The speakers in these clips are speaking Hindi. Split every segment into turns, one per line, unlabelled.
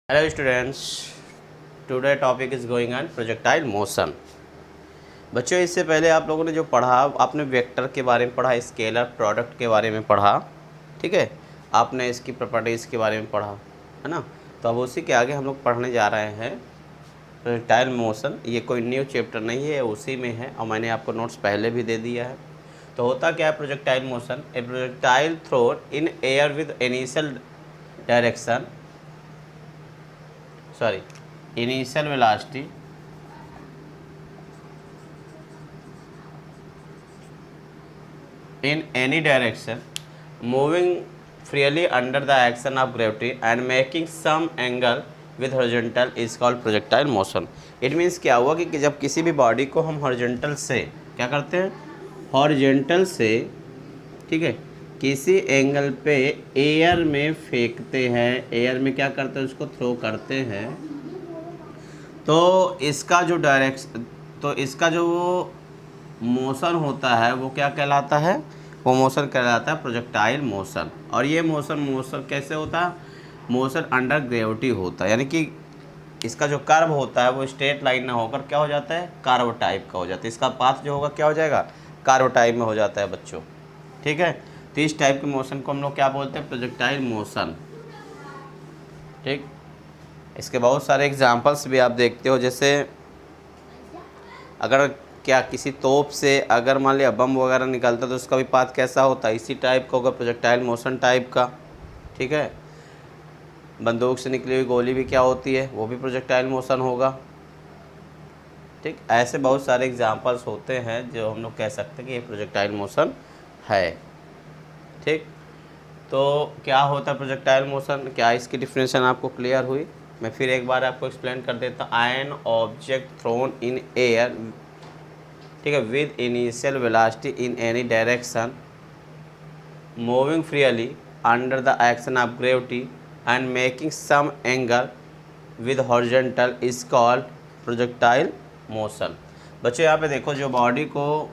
Hello students, today topic is going on projectile motion। बच्चों इससे पहले आप लोगों ने जो पढ़ा आपने वेक्टर के बारे में पढ़ा, स्केलर प्रोडक्ट के बारे में पढ़ा, ठीक है। आपने इसकी प्रॉपर्टीज़ के बारे में पढ़ा है ना। तो अब उसी के आगे हम लोग पढ़ने जा रहे हैं प्रोजेक्टाइल मोशन। ये कोई न्यू चैप्टर नहीं है, उसी में है और मैंने आपको नोट्स पहले भी दे दिया है। तो होता क्या है projectile motion? A projectile thrown in air with initial direction initial velocity in any direction moving freely under the action of gravity and making some angle with horizontal is called projectile motion। it means क्या हुआ कि जब किसी भी बॉडी को हम हॉरिजॉन्टल से क्या करते हैं, हॉरिजॉन्टल से, ठीक है, किसी एंगल पे एयर में फेंकते हैं, एयर में क्या करते हैं, उसको थ्रो करते हैं, तो इसका जो मोशन होता है वो क्या कहलाता है? वो मोशन कहलाता है प्रोजेक्टाइल मोशन। और ये मोशन कैसे होता है? मोशन अंडर ग्रेविटी होता है, यानी कि इसका जो कर्व होता है वो स्ट्रेट लाइन ना होकर क्या हो जाता है, कर्व टाइप का हो जाता है। इसका पाथ जो होगा क्या हो जाएगा, कर्व टाइप में हो जाता है बच्चों, ठीक है। तो इस टाइप के मोशन को हम लोग क्या बोलते हैं, प्रोजेक्टाइल मोशन, ठीक। इसके बहुत सारे एग्जांपल्स भी आप देखते हो, जैसे अगर क्या किसी तोप से अगर मान लिया बम वगैरह निकलता तो उसका भी पाथ कैसा होता है, इसी टाइप का होगा, प्रोजेक्टाइल मोशन टाइप का, ठीक है। बंदूक से निकली हुई गोली भी क्या होती है, वो भी प्रोजेक्टाइल मोशन होगा, ठीक। ऐसे बहुत सारे एग्जांपल्स होते हैं जो हम लोग कह सकते हैं कि ये प्रोजेक्टाइल मोशन है, ठीक। तो क्या होता है प्रोजेक्टाइल मोशन, क्या इसकी डिफिनेशन आपको क्लियर हुई? मैं फिर एक बार आपको एक्सप्लेन कर देता हूँ। An object thrown in air, ठीक है, with initial velocity in any direction moving freely under the action of gravity and making some angle with horizontal is called projectile motion. बच्चों यहाँ पे देखो, जो बॉडी को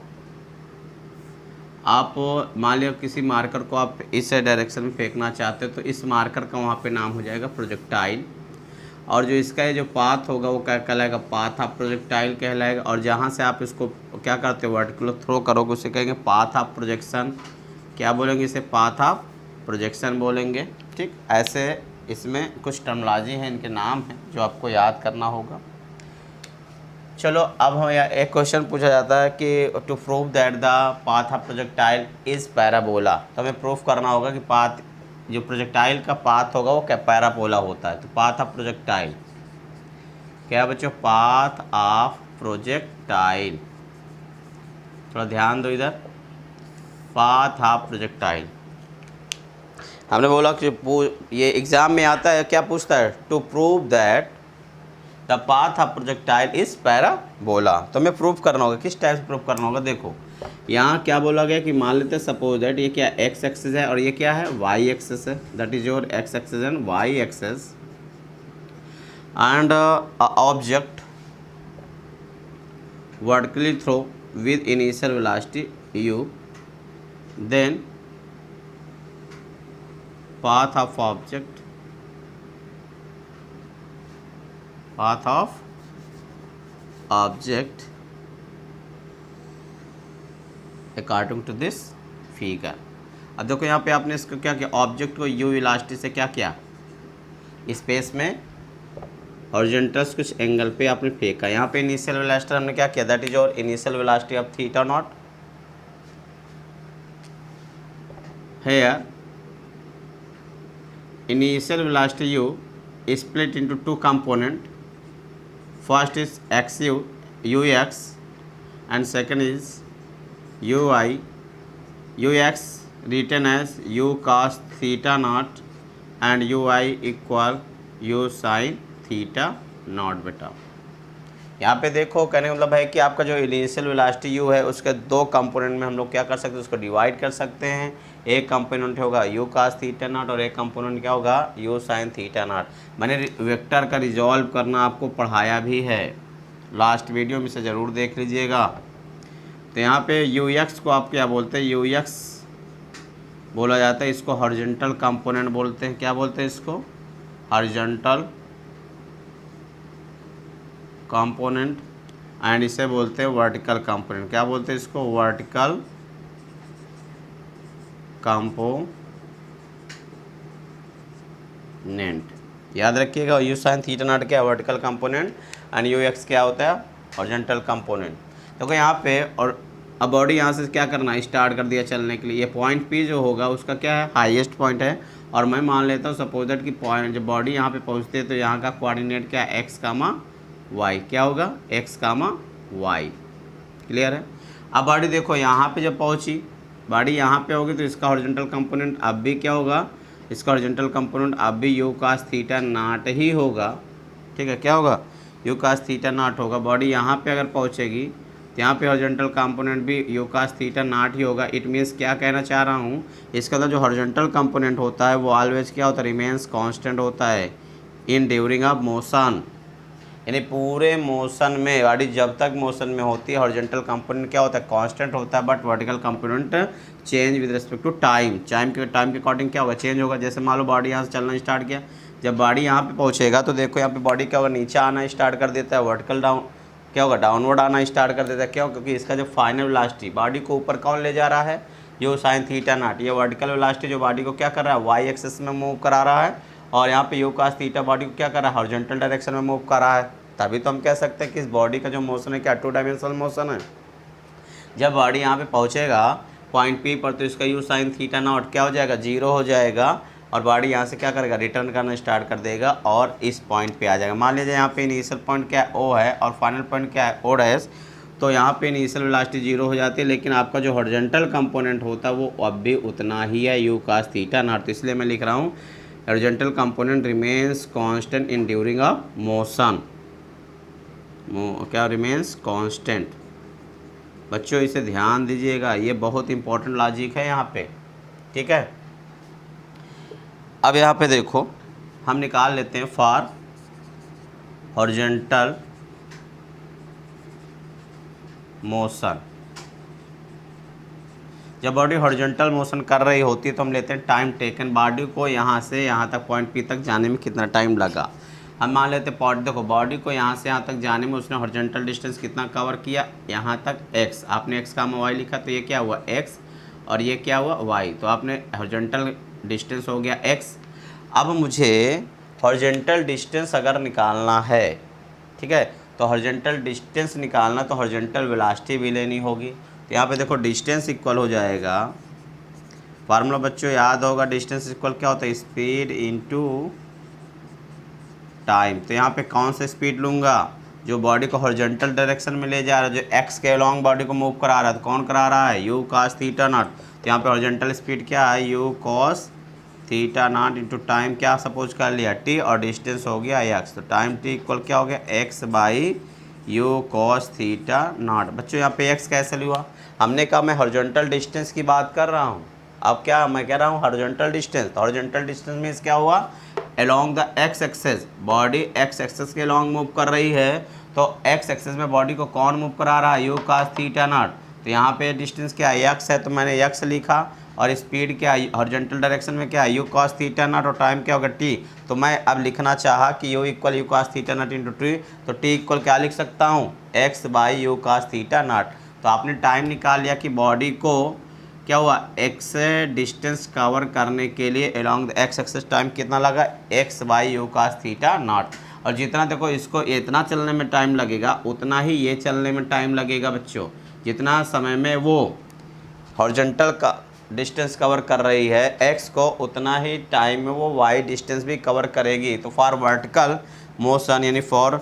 आप मान लिया किसी मार्कर को आप इस डायरेक्शन में फेंकना चाहते हो तो इस मार्कर का वहाँ पे नाम हो जाएगा प्रोजेक्टाइल, और जो इसका जो पाथ होगा वो क्या कहलाएगा, पाथ ऑफ प्रोजेक्टाइल कहलाएगा। और जहाँ से आप इसको क्या करते हो, वर्टिकल थ्रो करोगे उसे कहेंगे पाथ ऑफ प्रोजेक्शन। क्या बोलेंगे इसे, पाथ ऑफ प्रोजेक्शन बोलेंगे, ठीक। ऐसे इसमें कुछ टर्मिनोलॉजी है, इनके नाम हैं जो आपको याद करना होगा। चलो अब हमें एक क्वेश्चन पूछा जाता है कि to prove that the path of projectile is parabola. तो हमें प्रूफ करना होगा कि पाथ, जो प्रोजेक्टाइल का पाथ होगा वो क्या पैराबोला होता है। तो पाथ ऑफ प्रोजेक्टाइल क्या बच्चों, पाथ ऑफ प्रोजेक्टाइल, थोड़ा ध्यान दो इधर, पाथ ऑफ प्रोजेक्टाइल। हमने बोला कि ये एग्जाम में आता है, क्या पूछता है, to prove that the path of projectile is parabola. तो हमें प्रूफ करना होगा, किस टाइप से प्रूफ करना होगा। देखो यहाँ क्या बोला गया कि मान लेते हैं सपोज दैट ये क्या एक्स एक्सिस है और ये क्या है, वाई एक्सिस है, that is your X axis and Y axis, and object vertically throw with initial velocity u, then path of object, path of object according to this figure। अब देखो यहाँ पे आपने इसको क्या किया, ऑब्जेक्ट को u वेलोसिटी से क्या किया, स्पेस में हॉरिजॉन्टल कुछ एंगल पे आपने फेंका। यहाँ पे इनिशियल वेलोसिटी हमने क्या किया, that is your initial velocity of theta naught. Here initial velocity u is split into two component. First is xu, ux, and second is ui. Ux written as u cos theta naught and ui equal u sin theta naught। बेटा यहाँ पे देखो, कहने का मतलब है कि आपका जो इनिशियल वेलोसिटी u है उसके दो कंपोनेंट में हम लोग क्या कर सकते हैं, उसको डिवाइड कर सकते हैं। एक कंपोनेंट होगा u cos थीटा नॉट और एक कंपोनेंट क्या होगा, u sin थीटा नॉट। मैंने वेक्टर का रिजॉल्व करना आपको पढ़ाया भी है, लास्ट वीडियो में से ज़रूर देख लीजिएगा। तो यहाँ पे ux को आप क्या बोलते हैं, ux बोला जाता है, इसको हॉरिजॉन्टल कंपोनेंट बोलते हैं। क्या बोलते हैं इसको, हॉरिजॉन्टल कंपोनेंट एंड इसे बोलते हैं वर्टिकल कंपोनेंट। क्या बोलते हैं इसको? Vertical component. याद रखिएगा, यू साइन थीटा नॉट क्या है? Vertical component and you x क्या होता है? Horizontal component. देखो यहाँ पे, और अब बॉडी यहाँ से क्या करना है? स्टार्ट कर दिया चलने के लिए। ये पॉइंट पी जो होगा उसका क्या है? हाईएस्ट पॉइंट है। और मैं मान लेता हूँ सपोज दैट कि पॉइंट जब बॉडी यहाँ पे पहुँचती है तो यहाँ का कोऑर्डिनेट क्या है? X comma y. क्या होगा? X comma y. क्लियर है? अब बॉडी देखो यहाँ पे जब पहुँची, बॉडी यहाँ पे होगी तो इसका हॉरिजॉन्टल कंपोनेंट अब भी क्या होगा? इसका हॉरिजॉन्टल कंपोनेंट अब भी यू कास थीटा नॉट ही होगा। ठीक है, क्या होगा? यू कास थीटा नॉट होगा। बॉडी यहाँ पे अगर पहुँचेगी तो यहाँ पे हॉरिजॉन्टल कंपोनेंट भी यू कास थीटा नॉट ही होगा। इट मीन्स क्या कहना चाह रहा हूँ, इसका अंदर जो हॉरिजॉन्टल कंपोनेंट होता है वो ऑलवेज क्या होता है? रिमेंस कांस्टेंट होता है इन ड्यूरिंग ऑफ मोशन। यानी पूरे मोशन में, गाड़ी जब तक मोशन में होती है हॉरिजॉन्टल कंपोनेंट क्या होता है? कांस्टेंट होता है। But vertical component change with respect to time. Time के अकॉर्डिंग क्या होगा? चेंज होगा। जैसे मान लो बॉडी यहाँ से चलना स्टार्ट किया, जब बॉडी यहाँ पे पहुँचेगा तो देखो यहाँ पे बॉडी क्या होगा? नीचे आना स्टार्ट कर देता है। वर्टिकल डाउन क्या होगा? डाउनवर्ड आना स्टार्ट कर देता है। क्यों? क्योंकि इसका जो फाइनल वेलोसिटी, बॉडी को ऊपर कौन ले जा रहा है? U sine theta not. ये वर्टिकल वेलोसिटी जो बॉडी को क्या कर रहा है? वाई एक्सिस में मूव करा रहा है। और यहाँ पे यू कास थीटा बॉडी को क्या कर रहा है? हॉरिजॉन्टल डायरेक्शन में मूव कर रहा है। तभी तो हम कह सकते हैं कि इस बॉडी का जो मोशन है क्या 2 डायमेंशनल मोशन है। जब बॉडी यहाँ पे पहुँचेगा पॉइंट पी पर तो इसका यू साइन थीटा नॉट क्या हो जाएगा? 0 हो जाएगा। और बॉडी यहाँ से क्या करेगा? रिटर्न करना स्टार्ट कर देगा और इस पॉइंट पे आ जाएगा। मान लीजिए यहाँ पे इनिशियल पॉइंट क्या है? ओ है और फाइनल पॉइंट क्या है? O dash. तो यहाँ पे इनिशियल वेलोसिटी 0 हो जाती है, लेकिन आपका जो हॉरिजॉन्टल कंपोनेंट होता है वो अब भी उतना ही है, यू कास थीटा नॉट। तो इसलिए मैं लिख रहा हूँ horizontal component remains constant in during of motion. क्या रिमेन्स कांस्टेंट? बच्चों इसे ध्यान दीजिएगा, ये बहुत इंपॉर्टेंट लॉजिक है यहाँ पे। ठीक है, अब यहाँ पे देखो हम निकाल लेते हैं फॉर हॉरिजॉन्टल मोशन। जब बॉडी हॉरिजॉन्टल मोशन कर रही होती है तो हम लेते हैं टाइम टेकन। बॉडी को यहाँ से यहाँ तक पॉइंट पी तक जाने में कितना टाइम लगा। हम मान लेते हैं पॉइंट, देखो बॉडी को यहाँ से यहाँ तक जाने में उसने हॉरिजॉन्टल डिस्टेंस कितना कवर किया? यहाँ तक x। आपने x का वाई लिखा तो ये क्या हुआ? x और ये क्या हुआ? y। तो आपने हॉरिजॉन्टल डिस्टेंस हो गया x। अब मुझे हॉरिजॉन्टल डिस्टेंस अगर निकालना है, ठीक है, तो हॉरिजॉन्टल डिस्टेंस निकालना तो हॉरिजॉन्टल वेलोसिटी भी लेनी होगी। तो यहाँ पे देखो डिस्टेंस इक्वल हो जाएगा, फार्मूला बच्चों याद होगा, डिस्टेंस इक्वल क्या होता है? Speed into time. तो यहाँ पे कौन सा स्पीड लूँगा? जो बॉडी को हॉरिजॉन्टल डायरेक्शन में ले जा रहा है, जो एक्स के अलॉन्ग बॉडी को मूव करा रहा है, तो कौन करा रहा है? You cos theta not. तो यहाँ पे हॉरिजॉन्टल स्पीड क्या है? You cos theta naught into time क्या सपोज कर लिया? टी, और डिस्टेंस हो गया एक्स। तो टाइम टी इक्वल क्या हो गया? X by you cos theta not. बच्चों यहाँ पे एक्स कैसे हुआ? हमने कहा मैं हॉरिजॉन्टल डिस्टेंस की बात कर रहा हूँ। अब क्या मैं कह रहा हूँ? Horizontal distance. तो हॉरिजॉन्टल डिस्टेंस मीन्स क्या हुआ? Along the x axis. Body x axis के अलॉन्ग मूव कर रही है, तो एक्स एक्सेस में बॉडी को कौन मूव करा रहा है? You cos theta not. तो यहाँ पे डिस्टेंस क्या है? एक्स है, तो मैंने एक्स लिखा। और स्पीड क्या है? हॉरिजॉन्टल डायरेक्शन में क्या है? You cos theta naught. और टाइम क्या होगा? टी। तो मैं अब लिखना चाहा कि you equal u cos theta naught into t, तो टी इक्वल क्या लिख सकता हूँ? X by you cos theta not. तो आपने टाइम निकाल लिया कि बॉडी को क्या हुआ? एक्स डिस्टेंस कवर करने के लिए along the x axis time कितना लगा? X by you cos theta naught. और जितना देखो इसको इतना चलने में टाइम लगेगा उतना ही ये चलने में टाइम लगेगा बच्चों। जितना समय में वो हॉरिजॉन्टल का डिस्टेंस कवर कर रही है एक्स को, उतना ही टाइम में वो वाई डिस्टेंस भी कवर करेगी। तो फॉर वर्टिकल मोशन यानी फॉर,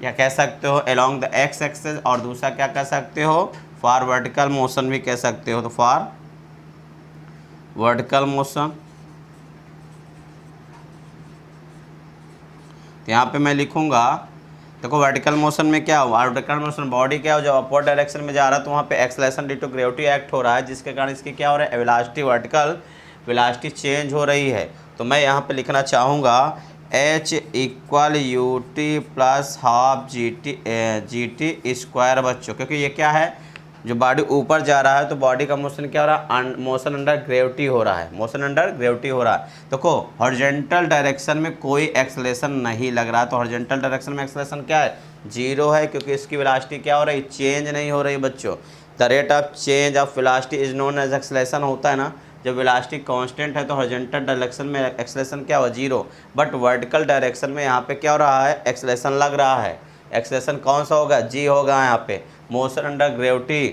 या कह सकते हो अलोंग द एक्स एक्सिस, और दूसरा क्या कह सकते हो? फॉर वर्टिकल मोशन भी कह सकते हो। तो फॉर वर्टिकल मोशन, तो यहाँ पे मैं लिखूँगा, देखो वर्टिकल मोशन में क्या हुआ? वर्टिकल मोशन बॉडी क्या हो, जब अपवर्ड डायरेक्शन में जा रहा है तो वहाँ पे acceleration due to gravity act हो रहा है, जिसके कारण इसकी क्या हो रहा है? वेलोसिटी, वर्टिकल वेलोसिटी चेंज हो रही है। तो मैं यहाँ पे लिखना चाहूँगा H equal U T plus half G T square बच्चों, क्योंकि ये क्या है? जो बॉडी ऊपर जा रहा है तो बॉडी का मोशन क्या हो रहा है, मोशन अंडर ग्रेविटी हो रहा है, मोशन अंडर ग्रेविटी हो रहा है। देखो हॉरिजॉन्टल डायरेक्शन में कोई एक्सेलरेशन नहीं लग रहा, तो हॉरिजॉन्टल डायरेक्शन में एक्सेलरेशन क्या है, 0 है, क्योंकि इसकी वेलोसिटी क्या हो रही है, चेंज नहीं हो रही बच्चों। The rate of change of velocity is known as acceleration होता है ना, जब वेलोसिटी कांस्टेंट है तो हॉरिजॉन्टल डायरेक्शन में एक्सेलरेशन क्या हुआ, 0। बट वर्टिकल डायरेक्शन में यहाँ पे क्या हो रहा है, एक्सेलरेशन लग रहा है। एक्सेलरेशन कौन सा होगा, जी होगा यहाँ पे, मोशन अंडर ग्रेविटी।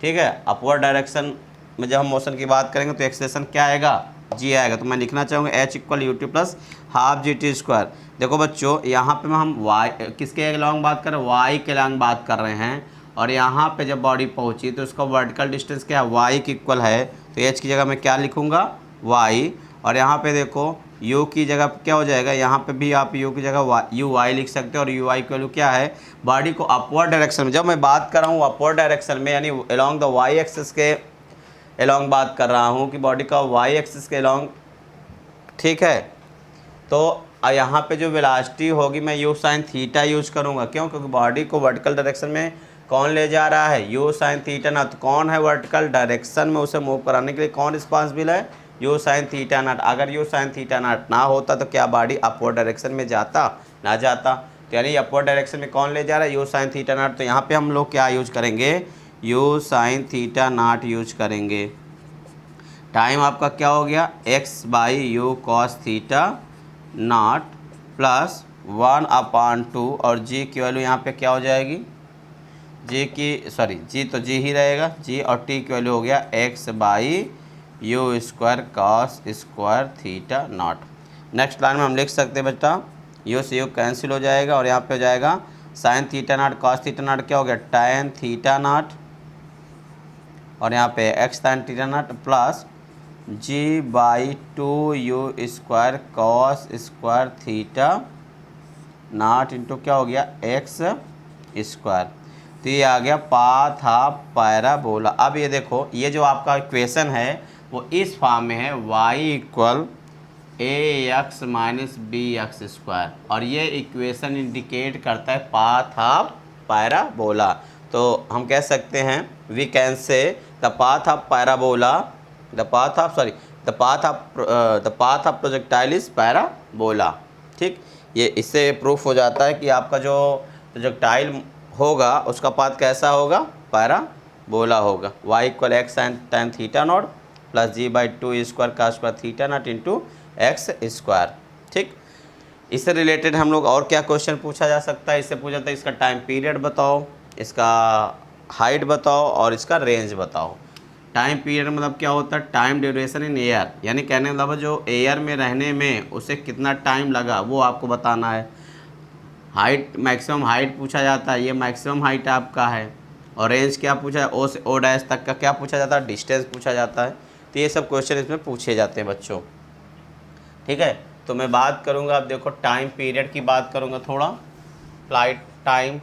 ठीक है, अपवर्ड डायरेक्शन में जब हम मोशन की बात करेंगे तो एक्सेलरेशन क्या आएगा, जी आएगा। तो मैं लिखना चाहूँगा H equal U T plus half G T square. देखो बच्चों यहाँ पे हम वाई किसके अलॉन्ग बात कर रहे हैं, वाई के अलॉन्ग बात कर रहे हैं, और यहाँ पे जब बॉडी पहुँची तो उसका वर्टिकल डिस्टेंस क्या है, वाई की इक्वल है, तो एच की जगह मैं क्या लिखूँगा, वाई। और यहाँ पे देखो u की जगह क्या हो जाएगा, यहाँ पे भी आप u की जगह यू वाई लिख सकते हो, और यू वाई की वैल्यू क्या है, बॉडी को अपवर्ड डायरेक्शन में, जब मैं बात कर रहा हूँ अपवर्ड डायरेक्शन में यानी अलोंग द वाई एक्सिस के अलोंग बात कर रहा हूँ कि बॉडी का वाई एक्सिस के अलोंग, ठीक है। तो यहाँ पे जो वेलोसिटी होगी मैं यू साइन थीटा यूज करूँगा, क्यों, क्योंकि बॉडी को वर्टिकल डायरेक्शन में कौन ले जा रहा है, यू साइन थीटा नॉट। कौन है वर्टिकल डायरेक्शन में उसे मूव कराने के लिए कौन रिस्पॉन्सिबल है, यू साइन थीटा नॉट। अगर यू साइन थीटा नॉट ना होता तो क्या बॉडी अपवर्ड डायरेक्शन में जाता, ना जाता। तो यानी अपवर्ड डायरेक्शन में कौन ले जा रहा है, यू साइन थीटा नॉट। तो यहाँ पे हम लोग क्या यूज करेंगे, you sine theta not use करेंगे। टाइम आपका क्या हो गया, x by you cos theta naught plus 1/2, और जी की वैल्यू यहाँ पे क्या हो जाएगी, जी की सॉरी जी तो जी ही रहेगा, जी, और टी की वैल्यू हो गया x by you square cos square theta not. Next line में हम लिख सकते हैं बेटा, यू से यू कैंसिल हो जाएगा, और यहाँ पे हो जाएगा sine theta naught cos theta naught क्या हो गया, टैन थीटा नॉट, और यहाँ पे x sine theta naught plus g by 2 u square cos square theta naught into क्या हो गया, एक्स स्क्वायर। तो ये आ गया पाथ ऑफ पैराबोला। अब ये देखो ये जो आपका इक्वेशन है वो इस फॉर्म में है, y equal a x minus b x square, और ये इक्वेशन इंडिकेट करता है पाथ ऑफ पैराबोला। तो हम कह सकते हैं we can say the path of parabola, the path of projectile is parabola. ठीक, ये इससे प्रूफ हो जाता है कि आपका जो प्रोजेक्टाइल होगा उसका पाथ कैसा होगा, पैराबोला होगा। y equal x tan theta naught plus g by 2 square का square theta naught into x square. ठीक, इससे रिलेटेड हम लोग और क्या क्वेश्चन पूछा जा सकता है, इससे पूछा जाता है इसका टाइम पीरियड बताओ, इसका हाइट बताओ, और इसका रेंज बताओ। टाइम पीरियड मतलब क्या होता है, टाइम ड्यूरेशन इन एयर, यानी कहने का मतलब जो एयर में रहने में उसे कितना टाइम लगा वो आपको बताना है। हाइट, मैक्सिमम हाइट पूछा जाता है, ये मैक्सिमम हाइट आपका है। और रेंज क्या पूछा है, ओ से ओ डैश तक का क्या पूछा जाता है, डिस्टेंस पूछा जाता है। तो ये सब क्वेश्चन इसमें पूछे जाते हैं बच्चों। ठीक है, तो मैं बात करूँगा, अब देखो टाइम पीरियड की बात करूँगा थोड़ा, फ्लाइट टाइम।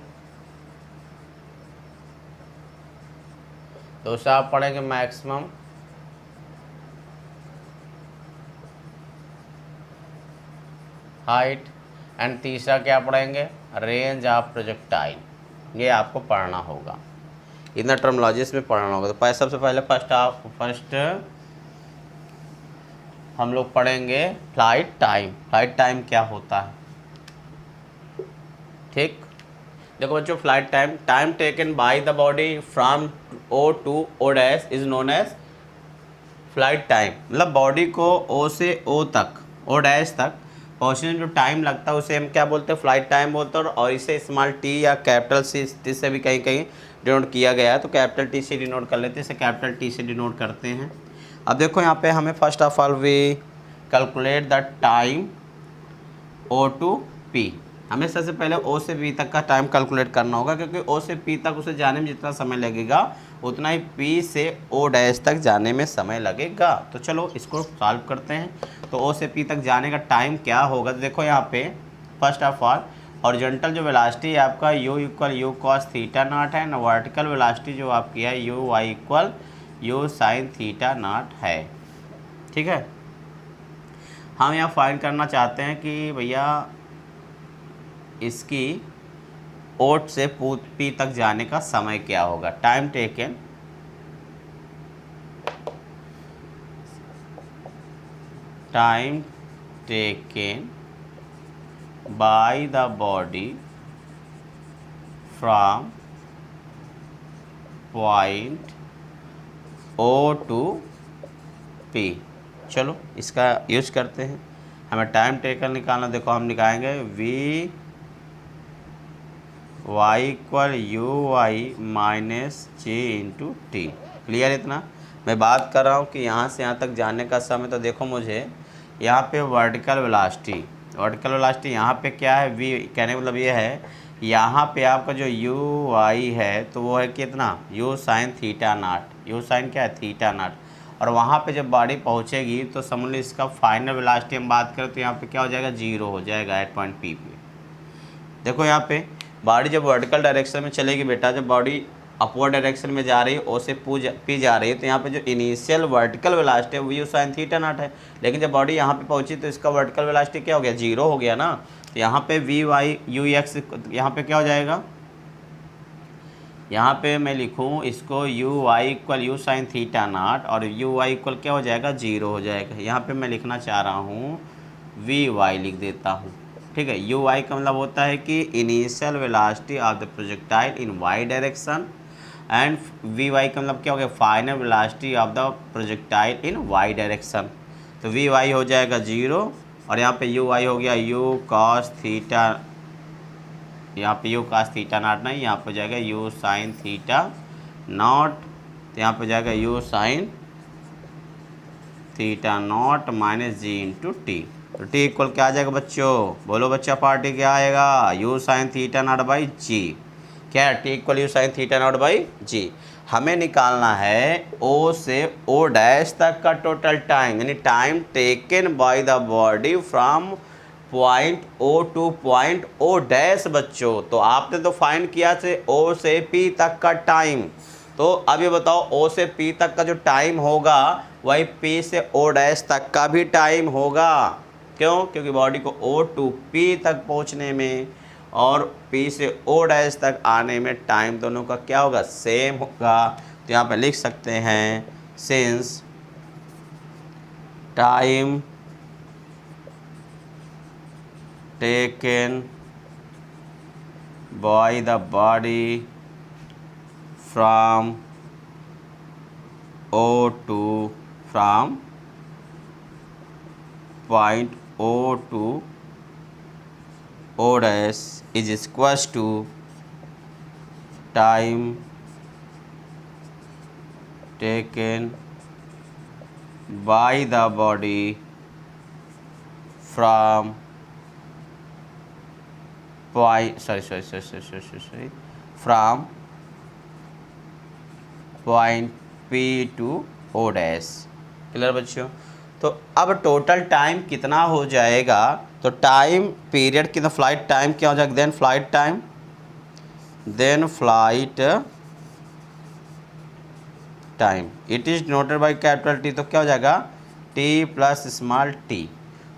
दूसरा आप पढ़ेंगे मैक्सिमम, हाइट, एंड तीसरा क्या पढ़ेंगे, रेंज ऑफ प्रोजेक्टाइल। ये आपको पढ़ना होगा, इतना टर्मोलॉजीज में पढ़ना होगा। तो सबसे पहले फर्स्ट हम लोग पढ़ेंगे फ्लाइट टाइम। फ्लाइट टाइम क्या होता है, ठीक। देखो बच्चों, flight time, time taken by the body from O to O dash is known as flight time. मतलब बॉडी को ओ से ओ तक, ओ डैश तक पहुँचने में जो टाइम लगता है उसे हम क्या बोलते हैं, फ्लाइट टाइम बोलते हैं। और इसे स्मॉल टी या कैपिटल सी से भी कहीं कहीं डिनोट किया गया है, तो कैपिटल टी से डिनोट कर लेते हैं, इसे कैपिटल टी से डिनोट करते हैं। अब देखो यहाँ पे हमें first of all we calculate the time O to P. हमें सबसे पहले ओ से बी तक का टाइम कैलकुलेट करना होगा, क्योंकि ओ से पी तक उसे जाने में जितना समय लगेगा उतना ही पी से ओ डैश तक जाने में समय लगेगा। तो चलो इसको सॉल्व करते हैं। तो ओ से पी तक जाने का टाइम क्या होगा, तो देखो यहाँ पे फर्स्ट ऑफ ऑल हॉरिजॉन्टल जो वेलोसिटी है आपका u equal u cos theta naught है ना, वर्टिकल वेलोसिटी जो आपकी है u y equal u sine theta naught है। ठीक है, हम यहाँ फाइंड करना चाहते हैं कि भैया इसकी ओ से पी तक जाने का समय क्या होगा। Time taken by the body from point O to P. चलो इसका यूज करते हैं, हमें टाइम टेकन निकालना। देखो हम निकालेंगे v y equal u y minus g into t. Clear इतना? मैं बात कर रहा हूँ कि यहाँ से यहाँ तक जाने का समय, तो देखो मुझे यहाँ पे वर्टिकल वेलोसिटी यहाँ पे क्या है, वी, कहने का मतलब ये है यहाँ पे आपका जो यू वाई है तो वो है कितना, u sine theta naught. U sine क्या है, थीटा नॉट। और वहाँ पे जब बॉडी पहुँचेगी तो समझ लो इसका फाइनल वेलोसिटी हम बात करें तो यहाँ पे क्या हो जाएगा, जीरो हो जाएगा एट पॉइंट पी पे। देखो यहाँ पे बॉडी जब वर्टिकल डायरेक्शन में चलेगी बेटा, जब बॉडी अपवर्ड डायरेक्शन में जा रही है, ओ से पी जा रही है, तो यहाँ पे जो इनिशियल वर्टिकल वेलोसिटी है वो यू साइन थीटा नॉट है। लेकिन जब बॉडी यहाँ पे पहुँची तो इसका वर्टिकल वेलोसिटी क्या हो गया, जीरो हो गया ना। तो यहाँ पे वी वाई यू एक्स यहाँ पे क्या हो जाएगा, यहाँ पे मैं लिखूँ इसको u y equal u sine theta naught, और यू वाई इक्वल क्या हो जाएगा, जीरो हो जाएगा। यहाँ पे मैं लिखना चाह रहा हूँ वी वाई लिख देता हूँ, ठीक है। यू वाई का मतलब होता है कि initial velocity of the projectile in y direction, and v y का मतलब क्या हो गया, final velocity of the projectile in y direction. तो वी वाई हो जाएगा जीरो, और यहाँ पे यू वाई हो गया यू कॉस थीटा, यहाँ पे यू कॉस थीटा नॉट नहीं, यहाँ पे हो जाएगा यू साइन थीटा नॉट। तो यहाँ पे हो जाएगा u sine theta naught minus g into t. तो टी इक्वल क्या आ जाएगा बच्चों, बोलो बच्चा पार्टी क्या आएगा, u sine theta naught by g. क्या है, t equal u sine theta naught by g. हमें निकालना है ओ से ओ डैश तक का टोटल टाइम, यानी time taken by the body from point O to point O dash. बच्चों तो आपने तो फाइंड किया से ओ से पी तक का टाइम, तो अब ये बताओ ओ से पी तक का जो टाइम होगा वही पी से ओ डैश तक का भी टाइम होगा। क्यों? क्योंकि बॉडी को ओ टू पी तक पहुंचने में और पी से ओ डैश तक आने में टाइम दोनों का क्या होगा, सेम होगा। तो यहाँ पे लिख सकते हैं since time taken by the body from O to from point O to O dash is equals to time taken by the body from point from point P to O dash. Clear बच्चों? तो अब टोटल टाइम कितना हो जाएगा, तो टाइम पीरियड कितना, फ्लाइट टाइम क्या हो जाएगा, then flight time it is noted by capital T. तो क्या हो जाएगा, टी प्लस स्मॉल टी।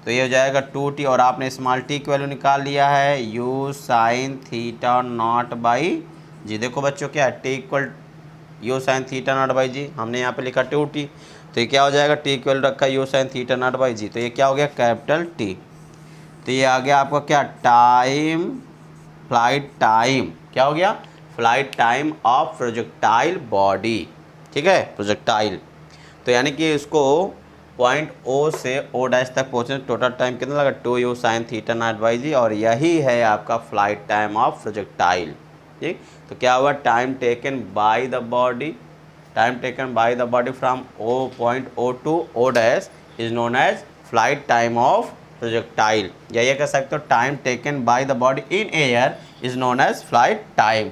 तो ये हो जाएगा 2t, और आपने स्मॉल टी की वैल्यू निकाल लिया है u sine theta naught by g. देखो बच्चों क्या है, t equal u sine theta naught by g, हमने यहाँ पे लिखा 2t। तो ये क्या हो जाएगा, टी इक्वल रखा u sine theta naught by g, तो ये क्या हो गया, कैपिटल टी। तो ये आ गया आपका क्या, टाइम, फ्लाइट टाइम, क्या हो गया, flight time of projectile body. ठीक है, प्रोजेक्टाइल। तो यानी कि इसको पॉइंट ओ से ओ डैश तक पहुँचने टोटल टाइम कितना लगा, 2u sine theta naught by g, और यही है आपका फ्लाइट टाइम ऑफ प्रोजेक्टाइल। ठीक, तो क्या हुआ, time taken by the body from O point O to O dash is known as flight time of projectile, या ये कह सकते हो time taken by the body in air is known as flight time.